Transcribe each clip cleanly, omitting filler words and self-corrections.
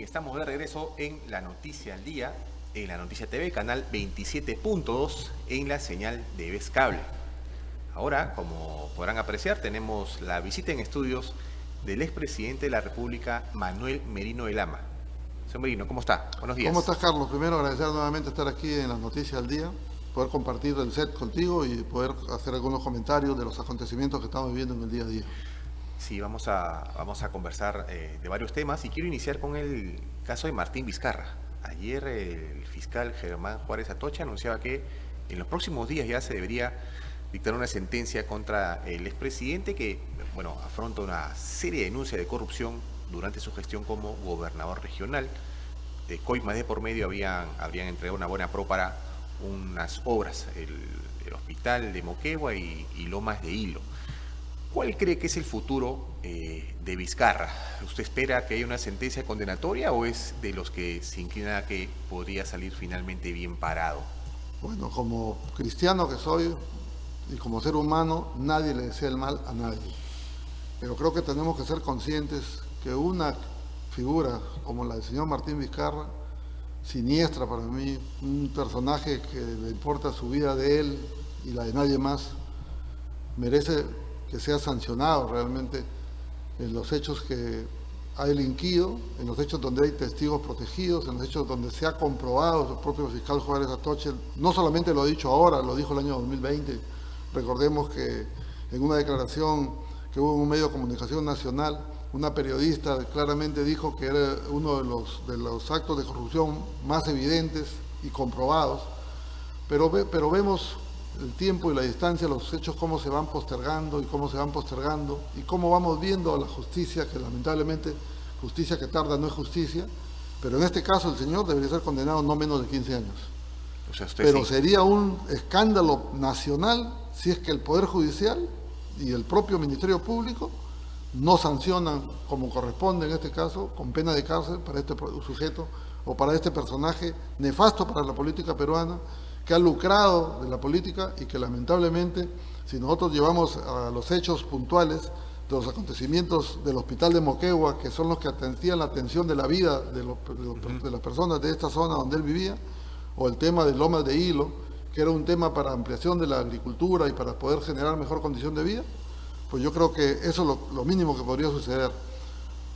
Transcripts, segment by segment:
Y estamos de regreso en La Noticia al Día, en La Noticia TV, canal 27.2, en la señal de Vez Cable. Ahora, como podrán apreciar, tenemos la visita en estudios del expresidente de la República, Manuel Merino de Lama. Señor Merino, ¿cómo está? Buenos días. ¿Cómo estás, Carlos? Primero, agradecer nuevamente estar aquí en Las Noticias al Día, poder compartir el set contigo y poder hacer algunos comentarios de los acontecimientos que estamos viviendo en el día a día. Sí, vamos a conversar de varios temas y quiero iniciar con el caso de Martín Vizcarra. Ayer el fiscal Germán Juárez Atocha anunciaba que en los próximos días ya se debería dictar una sentencia contra el expresidente que, bueno, afronta una serie de denuncias de corrupción durante su gestión como gobernador regional. Coimas de por medio habrían entregado una buena pro para unas obras, el hospital de Moquegua y Lomas de Hilo. ¿Cuál cree que es el futuro de Vizcarra? ¿Usted espera que haya una sentencia condenatoria o es de los que se inclina a que podría salir finalmente bien parado? Bueno, como cristiano que soy y como ser humano, nadie le desea el mal a nadie. Pero creo que tenemos que ser conscientes que una figura como la del señor Martín Vizcarra, siniestra para mí, un personaje que le importa su vida de él y la de nadie más, merece que sea sancionado realmente en los hechos que ha delinquido, en los hechos donde hay testigos protegidos, en los hechos donde se ha comprobado, el propio fiscal Juárez Atocha no solamente lo ha dicho ahora, lo dijo el año 2020. Recordemos que en una declaración que hubo en un medio de comunicación nacional, una periodista claramente dijo que era uno de los actos de corrupción más evidentes y comprobados, pero vemos el tiempo y la distancia, los hechos cómo se van postergando y cómo vamos viendo a la justicia, que lamentablemente justicia que tarda no es justicia, pero en este caso el señor debería ser condenado no menos de 15 años. O sea, usted pero sí. Sería un escándalo nacional si es que el Poder Judicial y el propio Ministerio Público no sancionan como corresponde en este caso, con pena de cárcel para este sujeto o para este personaje nefasto para la política peruana, que ha lucrado de la política y que lamentablemente, si nosotros llevamos a los hechos puntuales de los acontecimientos del hospital de Moquegua, que son los que atendían la atención de la vida de las personas de esta zona donde él vivía, o el tema de Lomas de Hilo, que era un tema para ampliación de la agricultura y para poder generar mejor condición de vida, pues yo creo que eso es lo mínimo que podría suceder.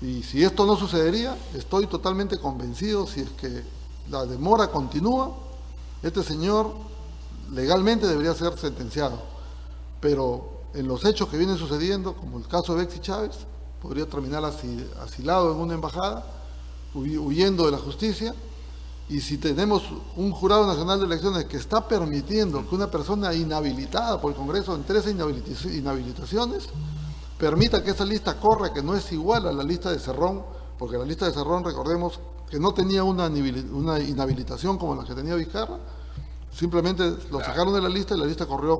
Y si esto no sucedería, estoy totalmente convencido, si es que la demora continúa, este señor legalmente debería ser sentenciado, pero en los hechos que vienen sucediendo, como el caso de Betsy Chávez, podría terminar asilado en una embajada, huyendo de la justicia. Y si tenemos un Jurado Nacional de Elecciones que está permitiendo que una persona inhabilitada por el Congreso en 13 inhabilitaciones permita que esa lista corra, que no es igual a la lista de Cerrón, porque la lista de Cerrón, recordemos, que no tenía una inhabilitación como la que tenía Vizcarra, simplemente lo sacaron de la lista y la lista corrió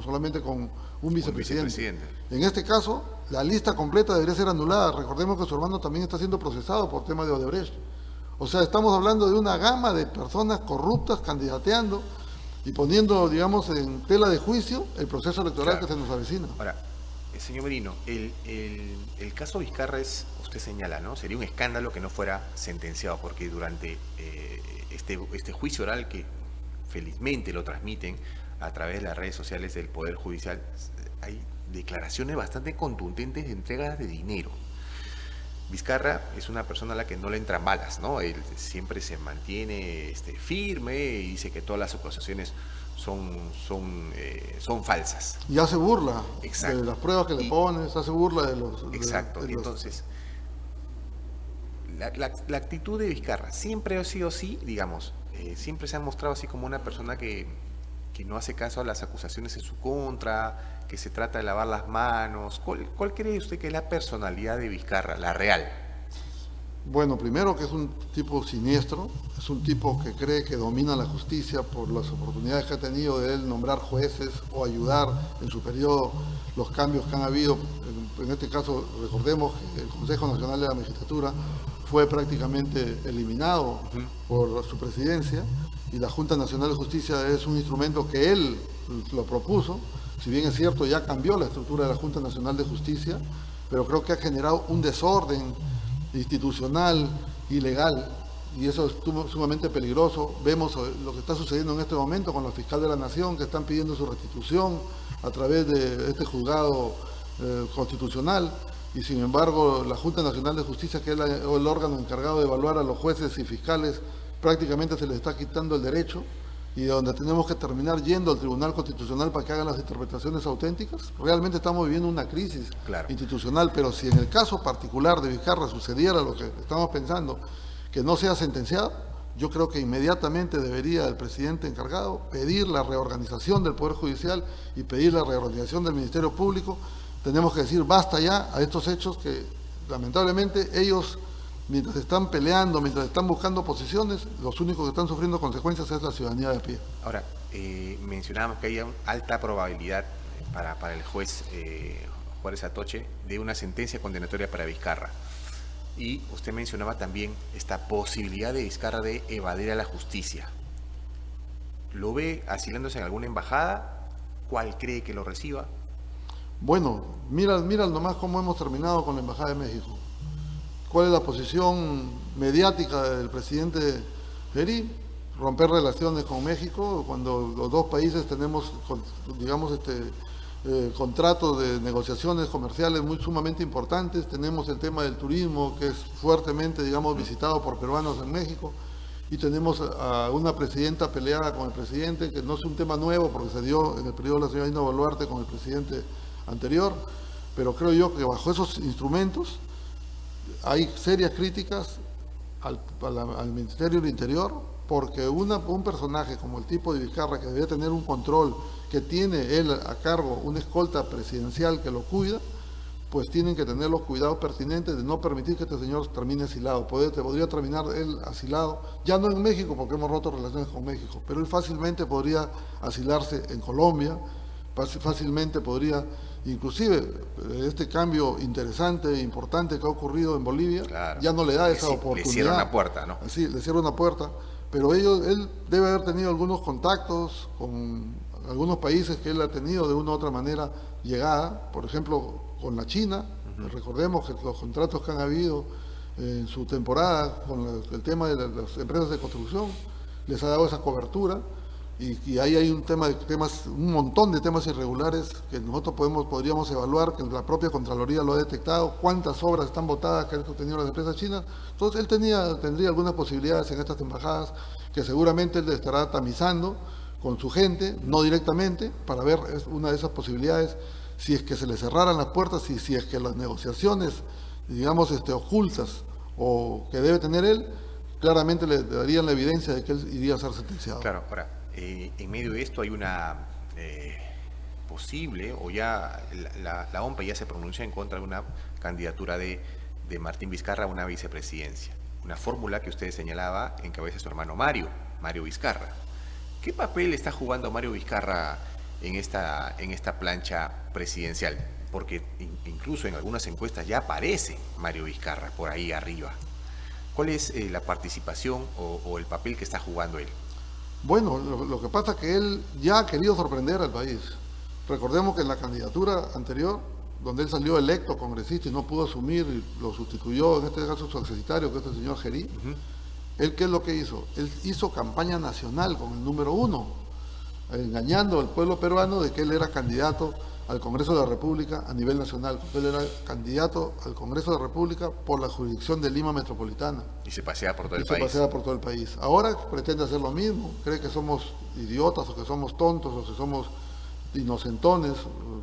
solamente con un vicepresidente. En este caso, la lista completa debería ser anulada. Recordemos que su hermano también está siendo procesado por tema de Odebrecht. O sea, estamos hablando de una gama de personas corruptas candidateando y poniendo, digamos, en tela de juicio el proceso electoral que se nos avecina. Ahora, señor Merino, el caso Vizcarra usted señala, ¿no? Sería un escándalo que no fuera sentenciado, porque durante este juicio oral, que felizmente lo transmiten a través de las redes sociales del Poder Judicial, hay declaraciones bastante contundentes de entregas de dinero. Vizcarra es una persona a la que no le entran balas, ¿no? Él siempre se mantiene firme y dice que todas las acusaciones son falsas. Y hace burla. Exacto. De las pruebas que le pones, hace burla de los... Exacto. Entonces, la actitud de Vizcarra siempre ha sido así, digamos, siempre se ha mostrado así como una persona que no hace caso a las acusaciones en su contra, que se trata de lavar las manos. ¿Cuál cree usted que es la personalidad de Vizcarra, la real? Bueno, primero que es un tipo siniestro, es un tipo que cree que domina la justicia por las oportunidades que ha tenido de él nombrar jueces o ayudar en su periodo los cambios que han habido. En este caso, recordemos que el Consejo Nacional de la Magistratura fue prácticamente eliminado por su presidencia y la Junta Nacional de Justicia es un instrumento que él lo propuso. Si bien es cierto, ya cambió la estructura de la Junta Nacional de Justicia, pero creo que ha generado un desorden institucional ilegal, y eso es sumamente peligroso. Vemos lo que está sucediendo en este momento con los fiscales de la Nación que están pidiendo su restitución a través de este juzgado constitucional, y sin embargo la Junta Nacional de Justicia, que es el órgano encargado de evaluar a los jueces y fiscales, prácticamente se les está quitando el derecho, y donde tenemos que terminar yendo al Tribunal Constitucional para que hagan las interpretaciones auténticas. Realmente estamos viviendo una crisis institucional, pero si en el caso particular de Vizcarra sucediera lo que estamos pensando, que no sea sentenciado, yo creo que inmediatamente debería el presidente encargado pedir la reorganización del Poder Judicial y pedir la reorganización del Ministerio Público. Tenemos que decir basta ya a estos hechos que lamentablemente ellos, mientras están peleando, mientras están buscando posiciones, los únicos que están sufriendo consecuencias es la ciudadanía de a pie. Ahora, mencionábamos que hay una alta probabilidad para el juez Juárez Atoche de una sentencia condenatoria para Vizcarra. Y usted mencionaba también esta posibilidad de Vizcarra de evadir a la justicia. ¿Lo ve asilándose en alguna embajada? ¿Cuál cree que lo reciba? Bueno, mira nomás cómo hemos terminado con la Embajada de México. ¿Cuál es la posición mediática del presidente Geri? Romper relaciones con México cuando los dos países tenemos, digamos, contratos de negociaciones comerciales muy sumamente importantes. Tenemos el tema del turismo, que es fuertemente, digamos, visitado por peruanos en México, y tenemos a una presidenta peleada con el presidente, que no es un tema nuevo porque se dio en el periodo de la señora Dina Boluarte con el presidente anterior, pero creo yo que bajo esos instrumentos hay serias críticas al Ministerio del Interior, porque un personaje como el tipo de Vizcarra, que debería tener un control, que tiene él a cargo una escolta presidencial que lo cuida, pues tienen que tener los cuidados pertinentes de no permitir que este señor termine asilado. Podría terminar él asilado, ya no en México porque hemos roto relaciones con México, pero él fácilmente podría asilarse en Colombia, fácilmente podría, inclusive este cambio interesante e importante que ha ocurrido en Bolivia, claro, ya no le da esa oportunidad. Le cierra una puerta, ¿no? Sí, le cierra una puerta, pero él debe haber tenido algunos contactos con algunos países que él ha tenido de una u otra manera llegada, por ejemplo, con la China. Recordemos que los contratos que han habido en su temporada con el tema de las empresas de construcción les ha dado esa cobertura. Y ahí hay un montón de temas irregulares que nosotros podríamos evaluar, que la propia Contraloría lo ha detectado, cuántas obras están votadas que han tenido las empresas chinas. Entonces él tendría algunas posibilidades en estas embajadas que seguramente él estará tamizando con su gente, no directamente, para ver una de esas posibilidades, si es que se le cerraran las puertas y si es que las negociaciones, digamos, ocultas o que debe tener él, claramente le darían la evidencia de que él iría a ser sentenciado. Claro, ahora, en medio de esto hay una posible, o ya la OMPE ya se pronuncia en contra de una candidatura de Martín Vizcarra a una vicepresidencia. Una fórmula que usted señalaba encabeza su hermano Mario Vizcarra. ¿Qué papel está jugando Mario Vizcarra en esta plancha presidencial? Porque incluso en algunas encuestas ya aparece Mario Vizcarra por ahí arriba. ¿Cuál es la participación o el papel que está jugando él? Bueno, lo que pasa es que él ya ha querido sorprender al país. Recordemos que en la candidatura anterior, donde él salió electo congresista y no pudo asumir, y lo sustituyó, en este caso su accesitario, que es el señor Geri, ¿él qué es lo que hizo? Él hizo campaña nacional con el número 1, engañando al pueblo peruano de que él era candidato al Congreso de la República a nivel nacional. Él era candidato al Congreso de la República por la jurisdicción de Lima Metropolitana. Y se pasea por todo el país. Se pasea por todo el país. Ahora pretende hacer lo mismo. Cree que somos idiotas o que somos tontos o que somos inocentones,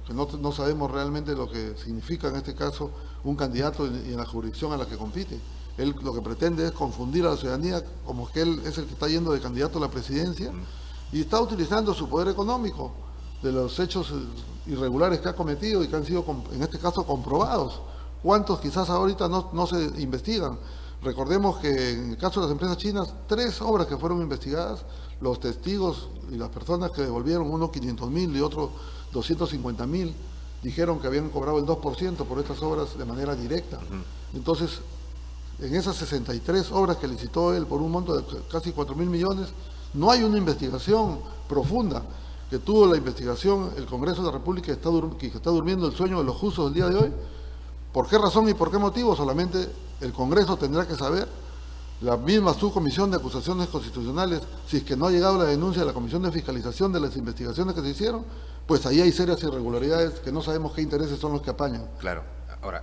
que no sabemos realmente lo que significa en este caso un candidato y en la jurisdicción a la que compite. Él lo que pretende es confundir a la ciudadanía como que él es el que está yendo de candidato a la presidencia y está utilizando su poder económico de los hechos irregulares que ha cometido y que han sido, en este caso, comprobados. ¿Cuántos quizás ahorita no se investigan? Recordemos que en el caso de las empresas chinas, 3 obras que fueron investigadas, los testigos y las personas que devolvieron, uno 500.000 y otro 250.000, dijeron que habían cobrado el 2% por estas obras de manera directa. Entonces, en esas 63 obras que licitó él por un monto de casi 4.000 millones, no hay una investigación profunda. Que tuvo la investigación el Congreso de la República, que está durmiendo el sueño de los justos del día de hoy. ¿Por qué razón y por qué motivo? Solamente el Congreso tendrá que saber La misma subcomisión de acusaciones constitucionales, si es que no ha llegado la denuncia de la Comisión de Fiscalización de las investigaciones que se hicieron, pues ahí hay serias irregularidades que no sabemos qué intereses son los que apañan. Claro. Ahora,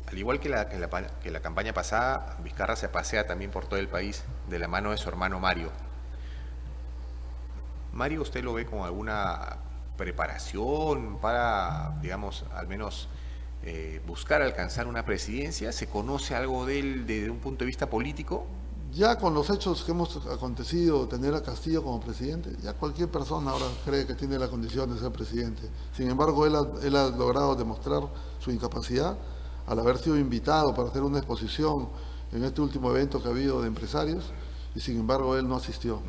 al igual que la campaña pasada, Vizcarra se pasea también por todo el país de la mano de su hermano Mario. Mario, ¿usted lo ve con alguna preparación para, digamos, al menos buscar alcanzar una presidencia? ¿Se conoce algo de él desde un punto de vista político? Ya con los hechos que hemos acontecido, tener a Castillo como presidente, ya cualquier persona ahora cree que tiene la condición de ser presidente. Sin embargo, él ha logrado demostrar su incapacidad al haber sido invitado para hacer una exposición en este último evento que ha habido de empresarios, y sin embargo él no asistió.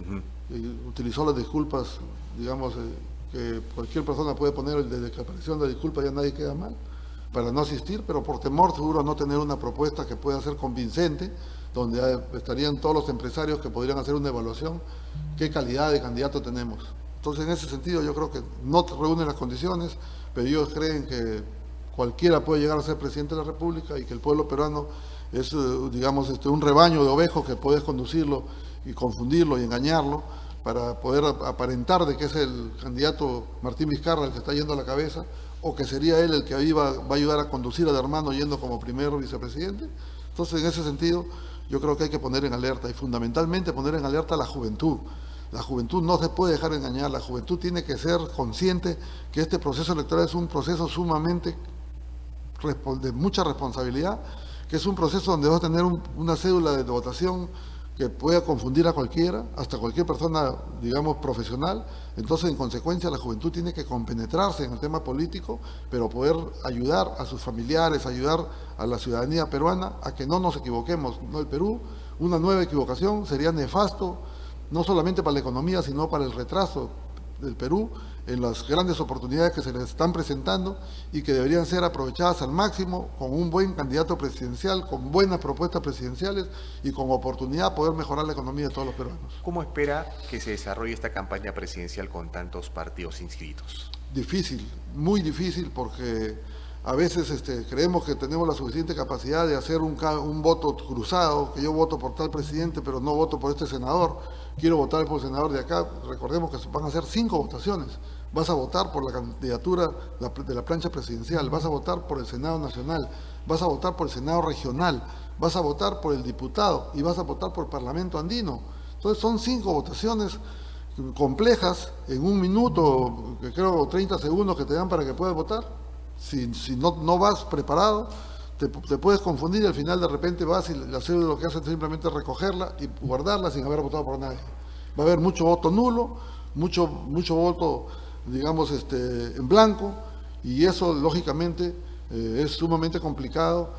Y utilizó las disculpas, digamos, que cualquier persona puede poner desde que apareció la disculpa, ya nadie queda mal, para no asistir, pero por temor seguro a no tener una propuesta que pueda ser convincente, donde estarían todos los empresarios que podrían hacer una evaluación, qué calidad de candidato tenemos. Entonces, en ese sentido, yo creo que no reúnen las condiciones, pero ellos creen que cualquiera puede llegar a ser presidente de la República y que el pueblo peruano es, digamos, un rebaño de ovejos que puedes conducirlo y confundirlo y engañarlo para poder aparentar de que es el candidato Martín Vizcarra el que está yendo a la cabeza, o que sería él el que va a ayudar a conducir al hermano yendo como primer vicepresidente. Entonces, en ese sentido, yo creo que hay que poner en alerta, y fundamentalmente poner en alerta a la juventud. La juventud no se puede dejar engañar, la juventud tiene que ser consciente que este proceso electoral es un proceso sumamente de mucha responsabilidad, que es un proceso donde vas a tener una cédula de votación que pueda confundir a cualquiera, hasta cualquier persona, digamos, profesional. Entonces, en consecuencia, la juventud tiene que compenetrarse en el tema político, pero poder ayudar a sus familiares, ayudar a la ciudadanía peruana a que no nos equivoquemos. No, el Perú, una nueva equivocación sería nefasto, no solamente para la economía, sino para el retraso del Perú en las grandes oportunidades que se les están presentando y que deberían ser aprovechadas al máximo con un buen candidato presidencial, con buenas propuestas presidenciales y con oportunidad de poder mejorar la economía de todos los peruanos. ¿Cómo espera que se desarrolle esta campaña presidencial con tantos partidos inscritos? Difícil, muy difícil, porque a veces creemos que tenemos la suficiente capacidad de hacer un voto cruzado, que yo voto por tal presidente, pero no voto por este senador, quiero votar por el senador de acá. Recordemos que van a ser 5 votaciones. Vas a votar por la candidatura de la plancha presidencial, vas a votar por el Senado Nacional, vas a votar por el Senado Regional, vas a votar por el diputado y vas a votar por el Parlamento Andino. Entonces son 5 votaciones complejas en un minuto, que creo 30 segundos que te dan para que puedas votar. Si no vas preparado, te puedes confundir y al final de repente vas y la cédula lo que hace es simplemente recogerla y guardarla sin haber votado por nadie. Va a haber mucho voto nulo, mucho voto, digamos, en blanco, y eso lógicamente es sumamente complicado,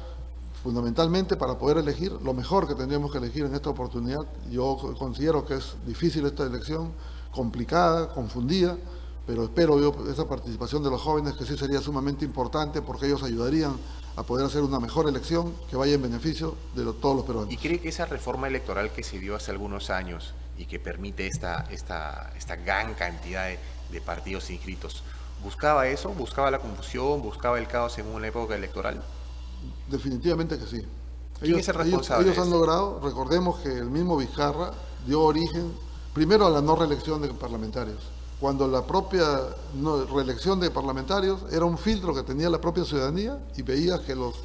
fundamentalmente para poder elegir lo mejor que tendríamos que elegir en esta oportunidad. Yo considero que es difícil esta elección, complicada, confundida, pero espero yo esa participación de los jóvenes, que sí sería sumamente importante, porque ellos ayudarían a poder hacer una mejor elección que vaya en beneficio de todos los peruanos. ¿Y cree que esa reforma electoral que se dio hace algunos años y que permite esta gran cantidad de partidos inscritos, buscaba eso? ¿Buscaba la confusión? ¿Buscaba el caos en una época electoral? Definitivamente que sí. ¿Quién es el responsable? Ellos han logrado, recordemos que el mismo Vizcarra dio origen primero a la no reelección de parlamentarios, cuando la propia reelección de parlamentarios era un filtro que tenía la propia ciudadanía, y veías que los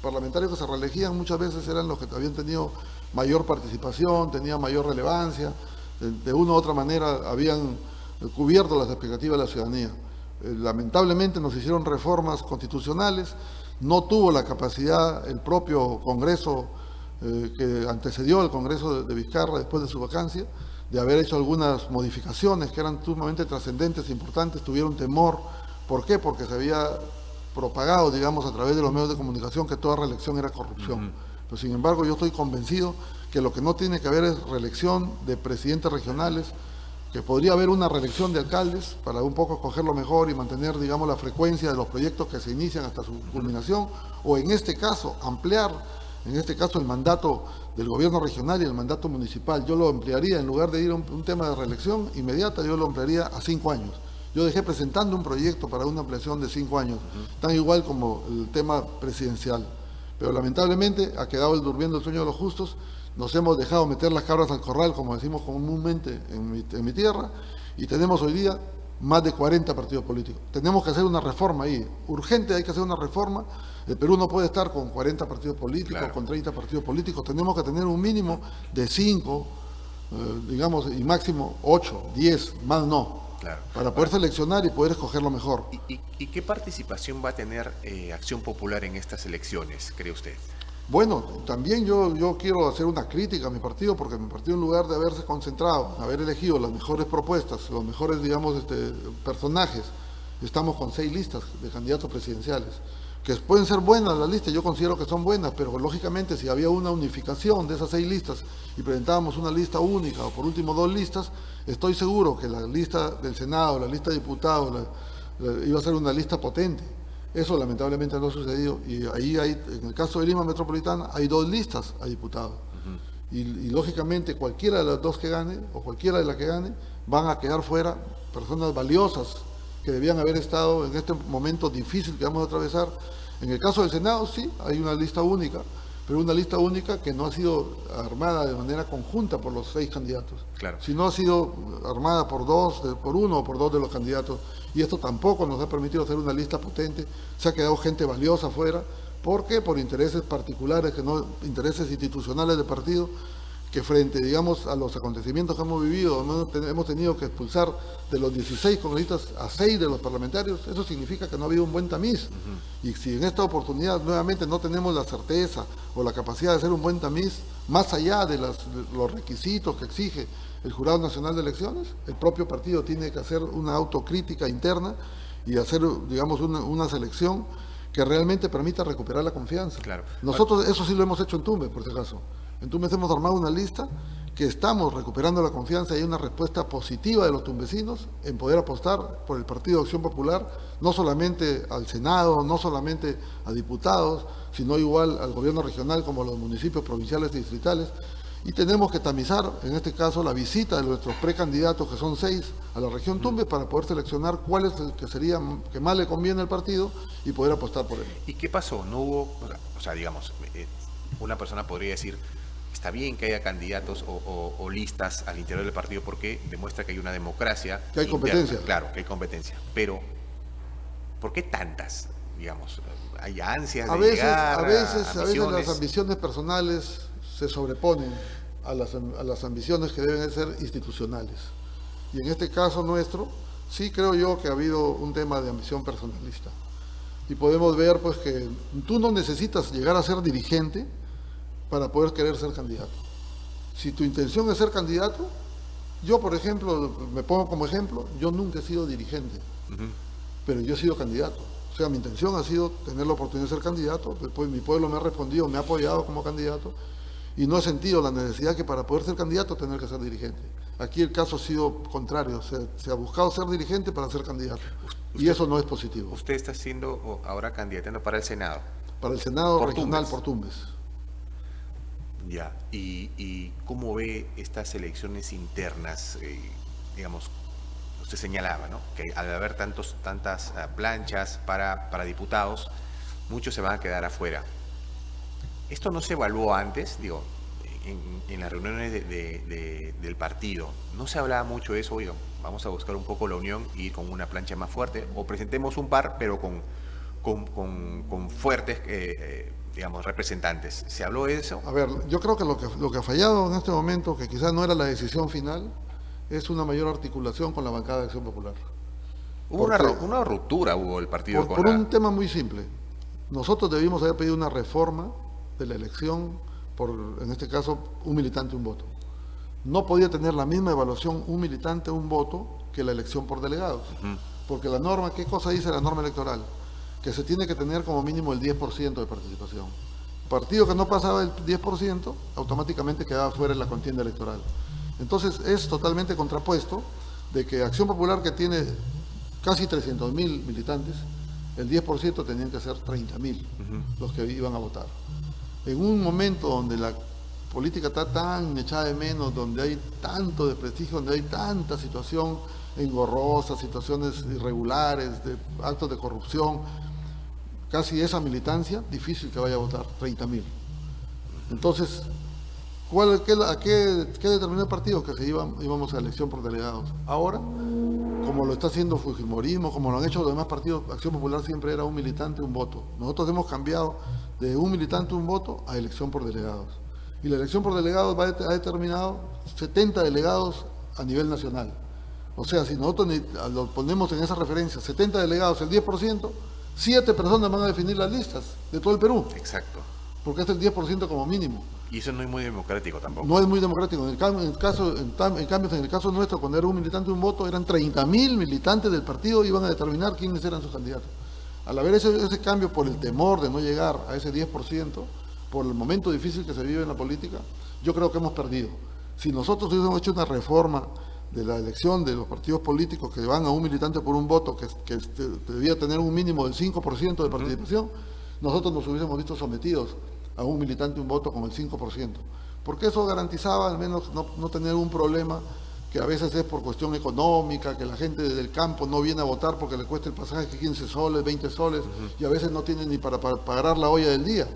parlamentarios que se reelegían muchas veces eran los que habían tenido mayor participación, tenían mayor relevancia, de una u otra manera habían cubierto las expectativas de la ciudadanía. Lamentablemente nos hicieron reformas constitucionales, no tuvo la capacidad el propio Congreso que antecedió al Congreso de Vizcarra después de su vacancia, de haber hecho algunas modificaciones que eran sumamente trascendentes e importantes. Tuvieron temor. ¿Por qué? Porque se había propagado, digamos, a través de los medios de comunicación que toda reelección era corrupción. Pero sin embargo, yo estoy convencido que lo que no tiene que haber es reelección de presidentes regionales, que podría haber una reelección de alcaldes para un poco escogerlo mejor y mantener, digamos, la frecuencia de los proyectos que se inician hasta su culminación, o en este caso, ampliar, en este caso, el mandato del gobierno regional y el mandato municipal. Yo lo ampliaría, en lugar de ir a un tema de reelección inmediata, yo lo ampliaría a 5 años. Yo dejé presentando un proyecto para una ampliación de 5 años, tan igual como el tema presidencial. Pero lamentablemente ha quedado durmiendo el sueño de los justos. nos hemos dejado meter las cabras al corral, como decimos comúnmente en mi tierra, y tenemos hoy día más de 40 partidos políticos. Tenemos que hacer una reforma ahí, urgente, hay que hacer una reforma. El Perú no puede estar con 40 partidos políticos, Claro. con 30 partidos políticos, tenemos que tener un mínimo de 5, digamos, y máximo 8, 10, más no, Claro. para poder seleccionar y poder escoger lo mejor. ¿Y qué participación va a tener Acción Popular en estas elecciones, cree usted? Bueno, también yo quiero hacer una crítica a mi partido, porque mi partido, en lugar de haberse concentrado, haber elegido las mejores propuestas, los mejores, digamos, personajes, estamos con 6 listas de candidatos presidenciales, que pueden ser buenas las listas, yo considero que son buenas, pero lógicamente si había una unificación de esas 6 listas y presentábamos una lista única, o por último 2 listas, estoy seguro que la lista del Senado, la lista de diputados, iba a ser una lista potente. Eso lamentablemente no ha sucedido, y ahí hay, en el caso de Lima Metropolitana, hay 2 listas a diputados. Y lógicamente cualquiera de las 2 que gane, o cualquiera de las que gane, van a quedar fuera personas valiosas que debían haber estado en este momento difícil que vamos a atravesar. En el caso del Senado, sí, hay una lista única, pero una lista única que no ha sido armada de manera conjunta por los 6 candidatos, Claro. sino ha sido armada por 1 o por 2 de los candidatos, y esto tampoco nos ha permitido hacer una lista potente. Se ha quedado gente valiosa afuera. ¿Por qué? Por intereses particulares, que no intereses institucionales del partido, que frente, digamos, a los acontecimientos que hemos vivido, hemos tenido que expulsar de los 16 congresistas a 6 de los parlamentarios. Eso significa que no ha habido un buen tamiz. Y si en esta oportunidad nuevamente no tenemos la certeza o la capacidad de hacer un buen tamiz, más allá de los requisitos que exige el Jurado Nacional de Elecciones, el propio partido tiene que hacer una autocrítica interna y hacer, digamos, una selección que realmente permita recuperar la confianza. Claro. Nosotros eso sí lo hemos hecho en Tumbes, por si acaso. En Tumbes hemos armado una lista que estamos recuperando la confianza, y hay una respuesta positiva de los tumbesinos en poder apostar por el Partido de Acción Popular, no solamente al Senado, no solamente a diputados, sino igual al gobierno regional como a los municipios provinciales y distritales. Y tenemos que tamizar, en este caso, la visita de nuestros precandidatos, que son 6, a la región Tumbes, para poder seleccionar cuál es el que más le conviene al partido y poder apostar por él. ¿Y qué pasó? No hubo, o sea, digamos, una persona podría decir, está bien que haya candidatos o listas al interior del partido porque demuestra que hay una democracia. Que hay interna. competencia. Claro, que hay competencia. Pero, ¿por qué tantas? Digamos, hay ansias de llegar, a veces ambiciones. las ambiciones personales se sobreponen a las ambiciones que deben ser institucionales. Y en este caso nuestro, sí creo yo que ha habido un tema de ambición personalista. Y podemos ver pues que tú no necesitas llegar a ser dirigente para poder querer ser candidato. Si tu intención es ser candidato, yo por ejemplo, me pongo como ejemplo, yo nunca he sido dirigente, pero yo he sido candidato. O sea, mi intención ha sido tener la oportunidad de ser candidato, después mi pueblo me ha respondido, me ha apoyado como candidato, y no he sentido la necesidad que para poder ser candidato tener que ser dirigente. Aquí el caso ha sido contrario, se ha buscado ser dirigente para ser candidato, y eso no es positivo. Usted está siendo ahora candidato para el Senado. Para el Senado Por regional Tumbes. por Tumbes. Ya, ¿y cómo ve estas elecciones internas? Digamos, usted señalaba, ¿no?, que al haber tantas planchas para diputados, muchos se van a quedar afuera. ¿Esto no se evaluó antes? Digo, en las reuniones del partido, ¿no se hablaba mucho de eso? Digo, vamos a buscar un poco la unión y ir con una plancha más fuerte, o presentemos un par, pero con fuertes, digamos, representantes. ¿Se habló de eso? A ver, yo creo que lo que ha fallado en este momento, que quizás no era la decisión final, es una mayor articulación con la bancada de Acción Popular. Hubo una ruptura, hubo el partido Por un tema muy simple. Nosotros debimos haber pedido una reforma de la elección por, en este caso, un militante, un voto. No podía tener la misma evaluación un militante, un voto, que la elección por delegados. Porque la norma, ¿qué cosa dice la norma electoral? Que se tiene que tener como mínimo el 10% de participación. Partido que no pasaba el 10%, automáticamente quedaba fuera en la contienda electoral. Entonces es totalmente contrapuesto de que Acción Popular, que tiene casi 300.000 militantes, el 10% tenían que ser 30.000 los que iban a votar. En un momento donde la política está tan echada de menos, donde hay tanto desprestigio, donde hay tanta situación engorrosa, situaciones irregulares, de actos de corrupción, casi esa militancia, difícil que vaya a votar, 30.000. Entonces, ¿Qué determinó el partido? Que íbamos a elección por delegados. Ahora, como lo está haciendo Fujimorismo, como lo han hecho los demás partidos, Acción Popular siempre era un militante, un voto. Nosotros hemos cambiado de un militante, un voto, a elección por delegados. Y la elección por delegados ha determinado 70 delegados a nivel nacional. O sea, si nosotros lo ponemos en esa referencia, 70 delegados, el 10%, 7 personas van a definir las listas de todo el Perú. Exacto. Porque es el 10% como mínimo. Y eso no es muy democrático tampoco. No es muy democrático. En cambio, en el caso nuestro, cuando era un militante un voto, eran 30.000 militantes del partido y iban a determinar quiénes eran sus candidatos. Al haber ese cambio por el temor de no llegar a ese 10%, por el momento difícil que se vive en la política, yo creo que hemos perdido. Si nosotros hubiésemos hecho una reforma de la elección de los partidos políticos que van a un militante por un voto que debía tener un mínimo del 5% de participación, nosotros nos hubiésemos visto sometidos a un militante un voto con el 5%, porque eso garantizaba al menos no tener un problema que a veces es por cuestión económica, que la gente del campo no viene a votar porque le cuesta el pasaje 15 soles, 20 soles, y a veces no tienen ni para pagar la olla del día.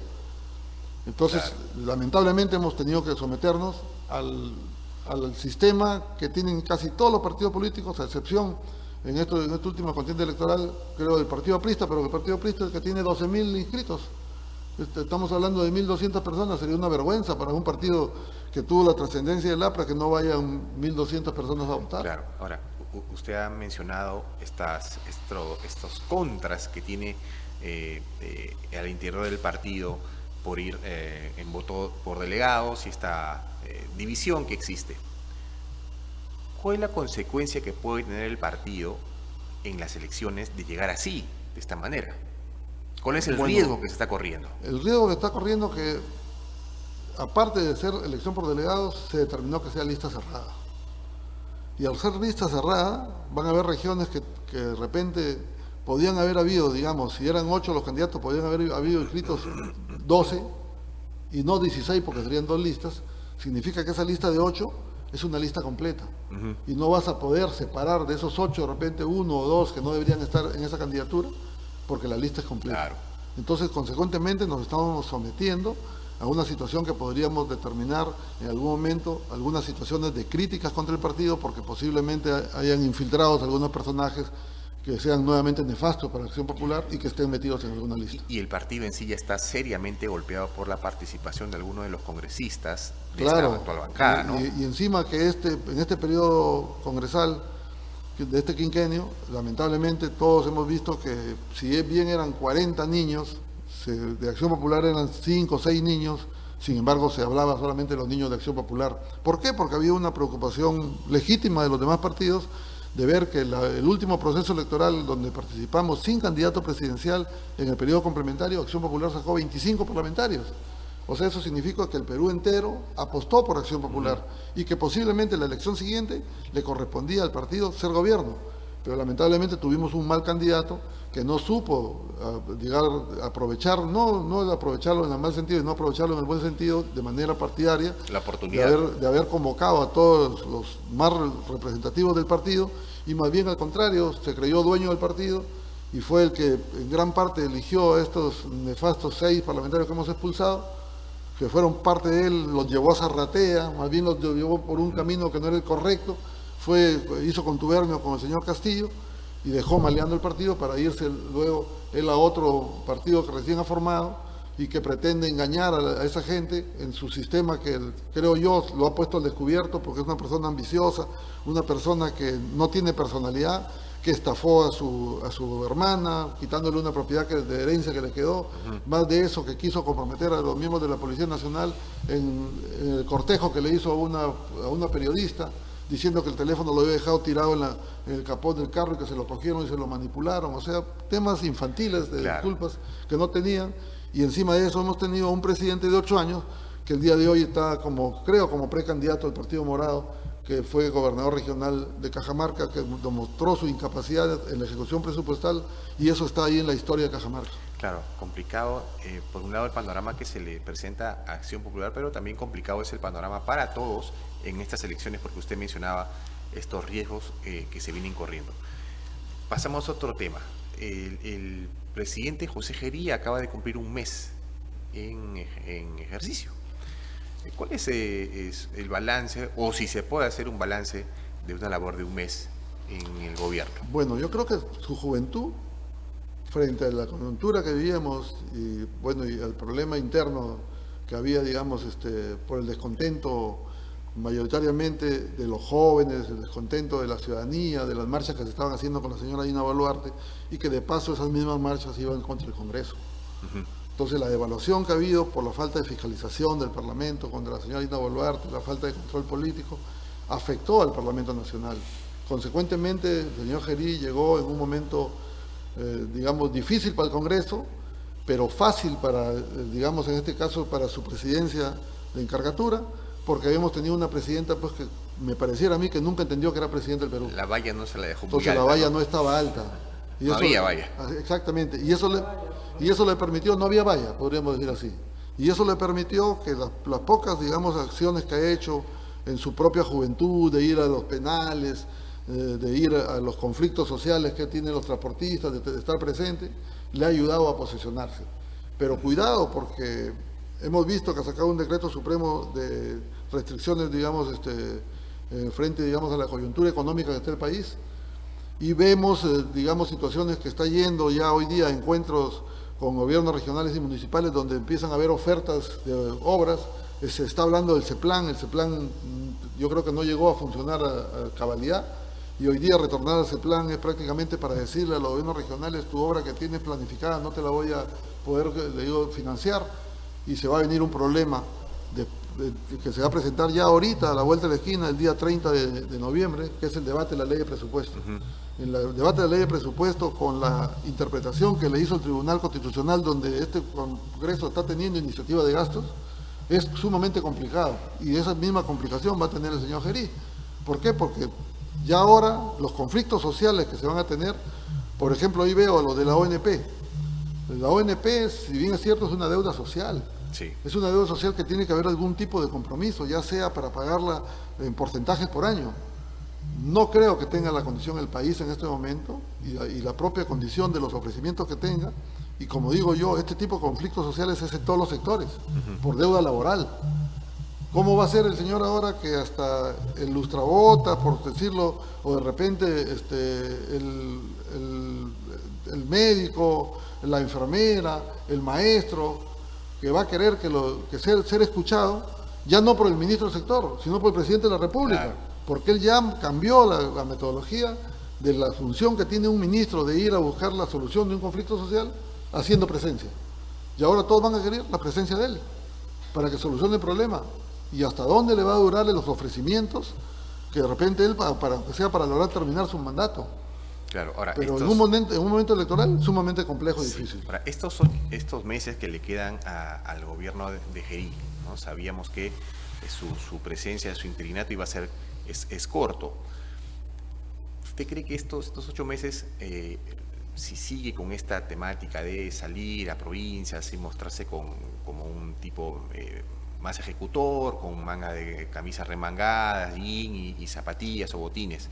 Entonces, lamentablemente hemos tenido que someternos al sistema que tienen casi todos los partidos políticos, a excepción en esta última contienda electoral, creo, del Partido Aprista, pero el Partido Aprista es el que tiene 12.000 inscritos. Estamos hablando de 1.200 personas, sería una vergüenza para un partido que tuvo la trascendencia del APRA que no vayan 1.200 personas a votar. Claro, ahora, usted ha mencionado estos contras que tiene al interior del partido por ir en voto por delegados y esta división que existe. ¿Cuál es la consecuencia que puede tener el partido en las elecciones de llegar así, de esta manera? ¿Cuál es el riesgo que se está corriendo? El riesgo que está corriendo que, aparte de ser elección por delegados, se determinó que sea lista cerrada. Y al ser lista cerrada, van a haber regiones que de repente podían haber habido, digamos, si eran 8 los candidatos, podían haber habido inscritos 12 y no 16 porque serían 2 listas. Significa que esa lista de 8 es una lista completa. Y no vas a poder separar de esos 8 de repente 1 o 2 que no deberían estar en esa candidatura porque la lista es completa. Claro. Entonces, consecuentemente, nos estamos sometiendo a una situación que podríamos determinar en algún momento, algunas situaciones de críticas contra el partido, porque posiblemente hayan infiltrados algunos personajes que sean nuevamente nefastos para la Acción Popular y que estén metidos en alguna lista. Y el partido en sí ya está seriamente golpeado por la participación de algunos de los congresistas de Claro, esta actual bancada, ¿no? y encima que en este periodo congresal, de este quinquenio, lamentablemente todos hemos visto que si bien eran 40 niños, de Acción Popular eran 5 o 6 niños, sin embargo se hablaba solamente de los niños de Acción Popular. ¿Por qué? Porque había una preocupación legítima de los demás partidos de ver que el último proceso electoral donde participamos sin candidato presidencial en el periodo complementario, Acción Popular sacó 25 parlamentarios. O sea, eso significa que el Perú entero apostó por Acción Popular y que posiblemente la elección siguiente le correspondía al partido ser gobierno. Pero lamentablemente tuvimos un mal candidato que no supo aprovechar, no aprovecharlo en el mal sentido, sino aprovecharlo en el buen sentido de manera partidaria. La oportunidad. De haber convocado a todos los más representativos del partido y más bien al contrario, se creyó dueño del partido y fue el que en gran parte eligió a estos nefastos 6 parlamentarios que hemos expulsado, que fueron parte de él, los llevó a Zarratea, más bien los llevó por un camino que no era el correcto, hizo contubernio con el señor Castillo y dejó maleando el partido para irse luego él a otro partido que recién ha formado y que pretende engañar a esa gente en su sistema que creo yo lo ha puesto al descubierto porque es una persona ambiciosa, una persona que no tiene personalidad, que estafó a su hermana, quitándole una propiedad de herencia que le quedó, más de eso que quiso comprometer a los miembros de la Policía Nacional en el cortejo que le hizo a una periodista, diciendo que el teléfono lo había dejado tirado en el capó del carro y que se lo cogieron y se lo manipularon, o sea, temas infantiles de disculpas que no tenían, y encima de eso hemos tenido un presidente de 8 años que el día de hoy está como precandidato del Partido Morado, que fue gobernador regional de Cajamarca, que demostró su incapacidad en la ejecución presupuestal, y eso está ahí en la historia de Cajamarca. Claro, complicado, por un lado el panorama que se le presenta a Acción Popular, pero también complicado es el panorama para todos en estas elecciones, porque usted mencionaba estos riesgos que se vienen corriendo. Pasamos a otro tema. El presidente José Gería acaba de cumplir un mes en ejercicio. ¿Cuál es el balance, o si se puede hacer un balance de una labor de un mes en el gobierno? Bueno, yo creo que su juventud, frente a la coyuntura que vivíamos y bueno, y al problema interno que había, digamos, por el descontento mayoritariamente de los jóvenes, el descontento de la ciudadanía, de las marchas que se estaban haciendo con la señora Dina Boluarte, y que de paso esas mismas marchas iban contra el Congreso. Entonces la devaluación que ha habido por la falta de fiscalización del Parlamento contra la señora Dina Boluarte, la falta de control político, afectó al Parlamento Nacional. Consecuentemente, el señor Gerí llegó en un momento, digamos, difícil para el Congreso, pero fácil para, digamos, en este caso, para su presidencia de encargatura, porque habíamos tenido una presidenta, pues, que me pareciera a mí que nunca entendió que era presidente del Perú. La valla no se la dejó muy Entonces alta, la valla ¿no? no estaba alta. Y No eso, había valla. Exactamente, y eso le permitió, no había valla, podríamos decir así, y eso le permitió que las pocas, digamos, acciones que ha hecho en su propia juventud, de ir a los penales, de ir a los conflictos sociales que tienen los transportistas, de estar presente, le ha ayudado a posicionarse. Pero cuidado, porque hemos visto que ha sacado un decreto supremo de restricciones, digamos, frente, digamos, a la coyuntura económica de este país, y vemos, digamos, situaciones que está yendo ya hoy día a encuentros con gobiernos regionales y municipales donde empiezan a haber ofertas de obras. Se está hablando del CEPLAN, el CEPLAN yo creo que no llegó a funcionar a cabalidad, y hoy día retornar al CEPLAN es prácticamente para decirle a los gobiernos regionales: tu obra que tienes planificada no te la voy a poder, le digo, financiar, y se va a venir un problema que se va a presentar ya ahorita a la vuelta de la esquina, el día 30 de noviembre, que es el debate de la ley de presupuesto. En el debate de la ley de presupuesto, con la interpretación que le hizo el Tribunal Constitucional, donde este Congreso está teniendo iniciativa de gastos, es sumamente complicado, y esa misma complicación va a tener el señor Gerí. ¿Por qué? Porque ya ahora los conflictos sociales que se van a tener, por ejemplo, ahí veo lo de la ONP. La ONP, si bien es cierto, es una deuda social. Sí. Es una deuda social que tiene que haber algún tipo de compromiso, ya sea para pagarla en porcentajes por año. No creo que tenga la condición el país en este momento, y la propia condición de los ofrecimientos que tenga. Y como digo yo, este tipo de conflictos sociales es en todos los sectores, por deuda laboral. ¿Cómo va a ser el señor ahora que hasta el lustrabotas, por decirlo, o de repente el médico, la enfermera, el maestro, que va a querer que ser escuchado, ya no por el ministro del sector, sino por el presidente de la República? Claro. Porque él ya cambió la metodología de la función que tiene un ministro de ir a buscar la solución de un conflicto social haciendo presencia. Y ahora todos van a querer la presencia de él para que solucione el problema. ¿Y hasta dónde le va a durarle los ofrecimientos que de repente él, para lograr terminar su mandato? Claro, ahora, pero en un momento electoral sumamente complejo y difícil. Ahora, estos meses que le quedan al gobierno de Gerí, ¿no? Sabíamos que su presencia, su interinato iba a ser es corto. ¿Usted cree que estos 8 meses, si sigue con esta temática de salir a provincias y mostrarse como un tipo más ejecutor, con manga de camisas remangadas, jean y zapatillas o botines,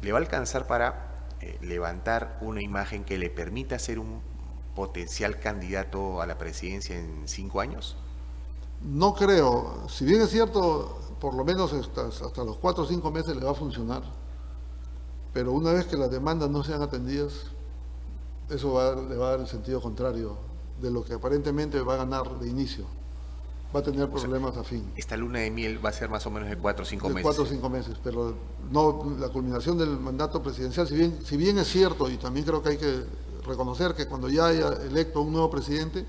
le va a alcanzar para levantar una imagen que le permita ser un potencial candidato a la presidencia en 5 años? No creo. Si bien es cierto, por lo menos hasta los 4 o 5 meses le va a funcionar, pero una vez que las demandas no sean atendidas, eso le va a dar el sentido contrario de lo que aparentemente va a ganar de inicio. Va a tener problemas a fin. Esta luna de miel va a ser más o menos de 4 o 5 meses. 4 o 5 meses, pero no la culminación del mandato presidencial, si bien es cierto, y también creo que hay que reconocer que cuando ya haya electo un nuevo presidente,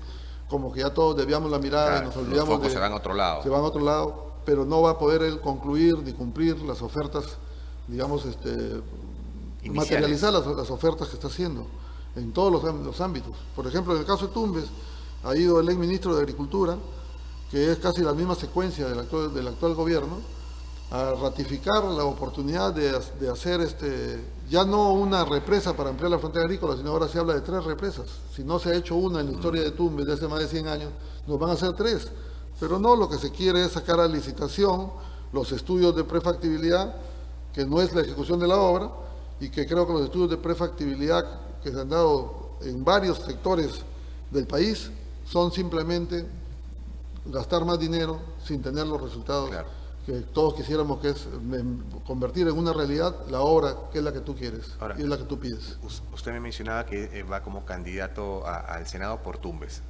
como que ya todos desviamos la mirada, claro, y nos olvidamos los focos se van a otro lado. Se van a otro lado, pero no va a poder él concluir ni cumplir las ofertas, digamos, materializar las ofertas que está haciendo en todos los ámbitos. Por ejemplo, en el caso de Tumbes, ha ido el ex ministro de Agricultura, que es casi la misma secuencia del actual gobierno, a ratificar la oportunidad de hacer ya no una represa para ampliar la frontera agrícola, sino ahora se habla de 3 represas. Si no se ha hecho una en la historia de Tumbes de hace más de 100 años, nos van a hacer 3. Pero no, lo que se quiere es sacar a licitación los estudios de prefactibilidad, que no es la ejecución de la obra, y que creo que los estudios de prefactibilidad que se han dado en varios sectores del país son simplemente gastar más dinero sin tener los resultados Claro. que todos quisiéramos, que es convertir en una realidad la obra que es la que tú quieres Ahora, y es la que tú pides. Usted me mencionaba que va como candidato al Senado por Tumbes.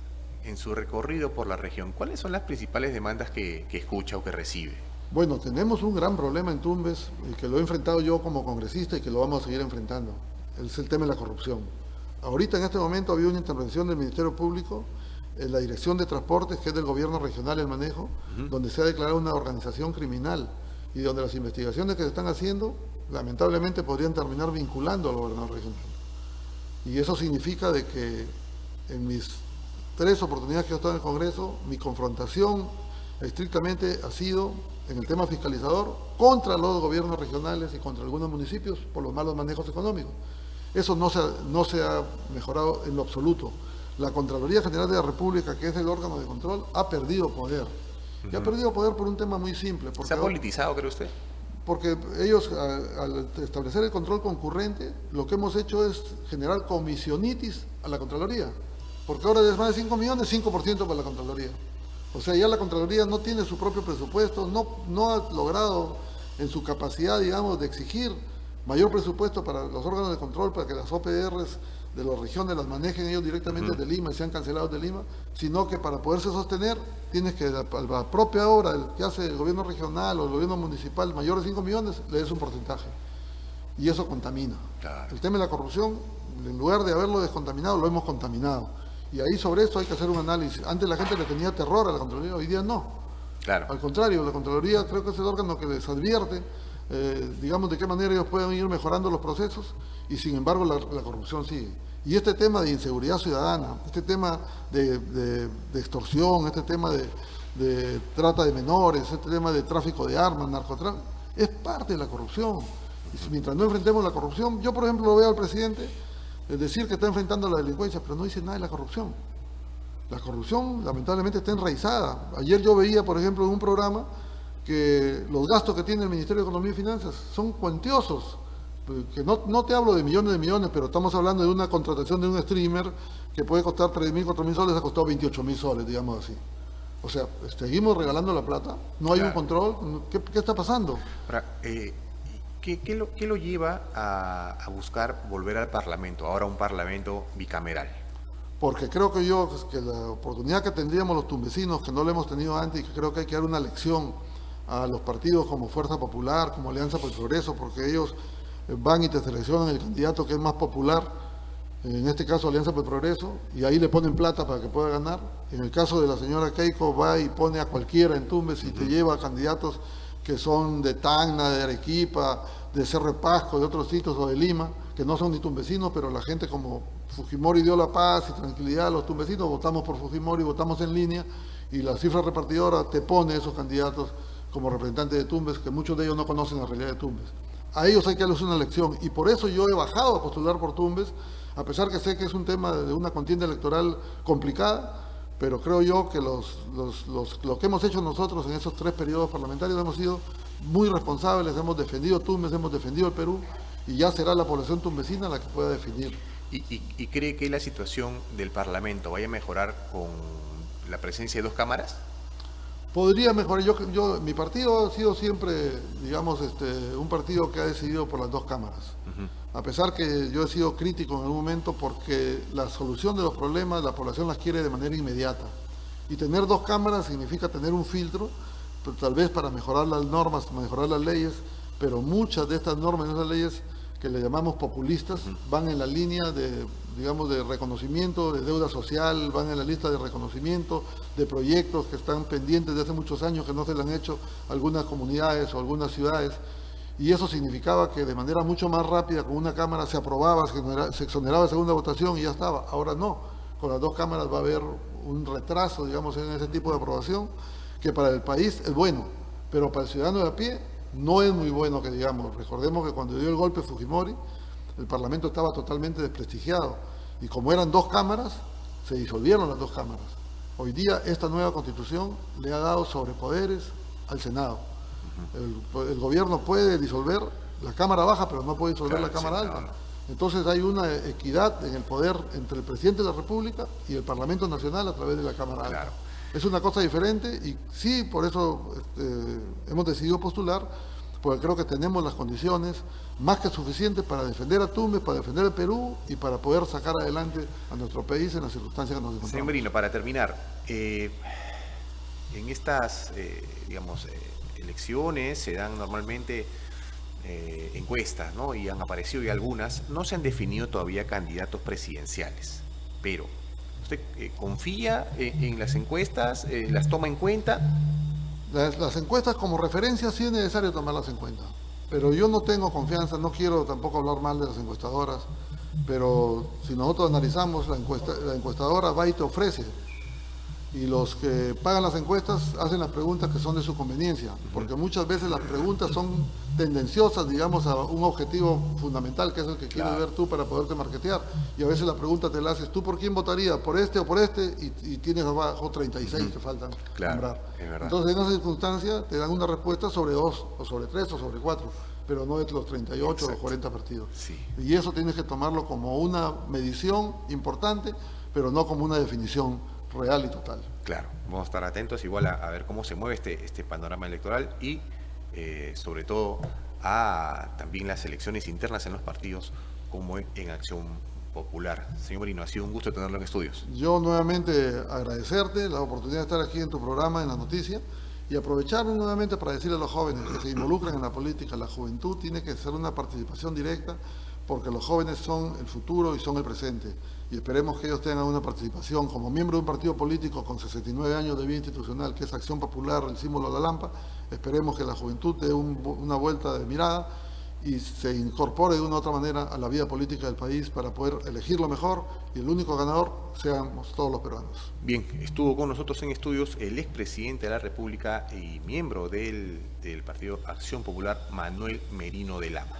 En su recorrido por la región, ¿cuáles son las principales demandas que escucha o que recibe? Bueno, tenemos un gran problema en Tumbes, que lo he enfrentado yo como congresista y que lo vamos a seguir enfrentando. Es el tema de la corrupción. Ahorita en este momento había una intervención del Ministerio Público en la Dirección de Transportes, que es del gobierno regional el manejo, donde se ha declarado una organización criminal y donde las investigaciones que se están haciendo lamentablemente podrían terminar vinculando al gobernador regional. Y eso significa de que en mis 3 oportunidades que yo he estado en el Congreso, mi confrontación estrictamente ha sido en el tema fiscalizador contra los gobiernos regionales y contra algunos municipios por los malos manejos económicos. Eso no se ha mejorado en lo absoluto. La Contraloría General de la República, que es el órgano de control, ha perdido poder. Y ha perdido poder por un tema muy simple. ¿Se ha politizado, cree usted? Porque ellos, al establecer el control concurrente, lo que hemos hecho es generar comisionitis a la Contraloría. Porque ahora de más de 5 millones, 5% para la Contraloría. O sea, ya la Contraloría no tiene su propio presupuesto, no ha logrado en su capacidad, digamos, de exigir mayor presupuesto para los órganos de control, para que las OPRs de las regiones las manejen ellos directamente de Lima y sean cancelados de Lima, sino que para poderse sostener tienes que la propia obra que hace el gobierno regional o el gobierno municipal mayor de 5 millones, le des un porcentaje. Y eso contamina. Claro. El tema de la corrupción, en lugar de haberlo descontaminado, lo hemos contaminado. Y ahí sobre esto hay que hacer un análisis. Antes la gente le tenía terror a la Contraloría, hoy día no. Claro. Al contrario, la Contraloría creo que es el órgano que les advierte, digamos, de qué manera ellos pueden ir mejorando los procesos, y sin embargo la corrupción sigue. Y este tema de inseguridad ciudadana, este tema de extorsión, este tema de trata de menores, este tema de tráfico de armas, narcotráfico, es parte de la corrupción. Y mientras no enfrentemos la corrupción, yo por ejemplo lo veo al presidente decir que está enfrentando la delincuencia, pero no dice nada de la corrupción. La corrupción lamentablemente está enraizada. Ayer yo veía, por ejemplo, en un programa que los gastos que tiene el Ministerio de Economía y Finanzas son cuantiosos. Que no te hablo de millones, pero estamos hablando de una contratación de un streamer que puede costar 3.000, 4.000 soles, ha costado 28.000 soles, digamos así. O sea, seguimos regalando la plata, no hay un control. ¿Qué está pasando? Ahora, ¿qué lo lleva a buscar volver al Parlamento, ahora un Parlamento bicameral? Porque creo que la oportunidad que tendríamos los tumbesinos, que no la hemos tenido antes, y que creo que hay que dar una lección a los partidos como Fuerza Popular, como Alianza por el Progreso, porque ellos van y te seleccionan el candidato que es más popular, en este caso Alianza por el Progreso, y ahí le ponen plata para que pueda ganar. En el caso de la señora Keiko, va y pone a cualquiera en Tumbes y te lleva a candidatos que son de Tacna, de Arequipa, de Cerro de Pasco, de otros sitios, o de Lima, que no son ni tumbesinos, pero la gente como Fujimori dio la paz y tranquilidad a los tumbesinos, votamos por Fujimori, votamos en línea, y la cifra repartidora te pone esos candidatos como representantes de Tumbes, que muchos de ellos no conocen la realidad de Tumbes. A ellos hay que darles una lección, y por eso yo he bajado a postular por Tumbes, a pesar que sé que es un tema de una contienda electoral complicada, pero creo yo que lo que hemos hecho nosotros en esos 3 periodos parlamentarios hemos sido muy responsables, hemos defendido Tumbes, hemos defendido el Perú, y ya será la población tumbesina la que pueda definir. ¿Y cree que la situación del Parlamento vaya a mejorar con la presencia de 2 cámaras? Podría mejorar. Mi partido ha sido siempre, digamos, un partido que ha decidido por las 2 cámaras. A pesar que yo he sido crítico en algún momento porque la solución de los problemas la población las quiere de manera inmediata. Y tener 2 cámaras significa tener un filtro, pero tal vez para mejorar las normas, mejorar las leyes, pero muchas de estas normas y esas leyes que le llamamos populistas van en la línea de, digamos, de reconocimiento de deuda social, van en la lista de reconocimiento de proyectos que están pendientes de hace muchos años que no se le han hecho a algunas comunidades o algunas ciudades, y eso significaba que de manera mucho más rápida con una cámara se aprobaba, se exoneraba en segunda votación y ya estaba. Ahora no, con las 2 cámaras va a haber un retraso, digamos, en ese tipo de aprobación, que para el país es bueno, pero para el ciudadano de a pie no es muy bueno que digamos. Recordemos que cuando dio el golpe Fujimori, el Parlamento estaba totalmente desprestigiado, y como eran 2 cámaras, se disolvieron las 2 cámaras. Hoy día esta nueva Constitución le ha dado sobrepoderes al Senado. El gobierno puede disolver la Cámara Baja, pero no puede disolver la Cámara Alta. Entonces hay una equidad en el poder entre el Presidente de la República y el Parlamento Nacional a través de la Cámara Alta. Es una cosa diferente y sí, por eso hemos decidido postular, porque creo que tenemos las condiciones más que suficientes para defender a Tumbes, para defender el Perú y para poder sacar adelante a nuestro país en las circunstancias que nos encontramos. Señor Merino, para terminar, en estas, elecciones se dan normalmente encuestas, ¿no? Y han aparecido ya algunas. No se han definido todavía candidatos presidenciales, pero ¿usted confía en las encuestas? ¿Las toma en cuenta? Las encuestas como referencia sí es necesario tomarlas en cuenta, pero yo no tengo confianza, no quiero tampoco hablar mal de las encuestadoras, pero si nosotros analizamos, la encuestadora va y te ofrece, y los que pagan las encuestas hacen las preguntas que son de su conveniencia, porque muchas veces las preguntas son tendenciosas, digamos, a un objetivo fundamental, que es el que quieres ver tú para poderte marketear, y a veces la pregunta te la haces, ¿tú por quién votarías? ¿Por este o por este? Y tienes abajo 36 que faltan nombrar. Es verdad. Entonces, en esa circunstancia te dan una respuesta sobre 2, o sobre 3, o sobre 4, pero no de los 38 o 40 partidos. Sí. Y eso tienes que tomarlo como una medición importante, pero no como una definición real y total. Claro, vamos a estar atentos igual a ver cómo se mueve este panorama electoral y sobre todo a también las elecciones internas en los partidos como en Acción Popular. Señor Merino, ha sido un gusto tenerlo en estudios. Yo nuevamente agradecerte la oportunidad de estar aquí en tu programa, en la noticia, y aprovechar nuevamente para decirle a los jóvenes que se involucren en la política. La juventud tiene que ser una participación directa, porque los jóvenes son el futuro y son el presente. Y esperemos que ellos tengan una participación como miembro de un partido político con 69 años de vida institucional, que es Acción Popular, el símbolo de la Lampa. Esperemos que la juventud dé una vuelta de mirada y se incorpore de una u otra manera a la vida política del país para poder elegir lo mejor, y el único ganador seamos todos los peruanos. Bien, estuvo con nosotros en estudios el expresidente de la República y miembro del partido Acción Popular, Manuel Merino de Lama.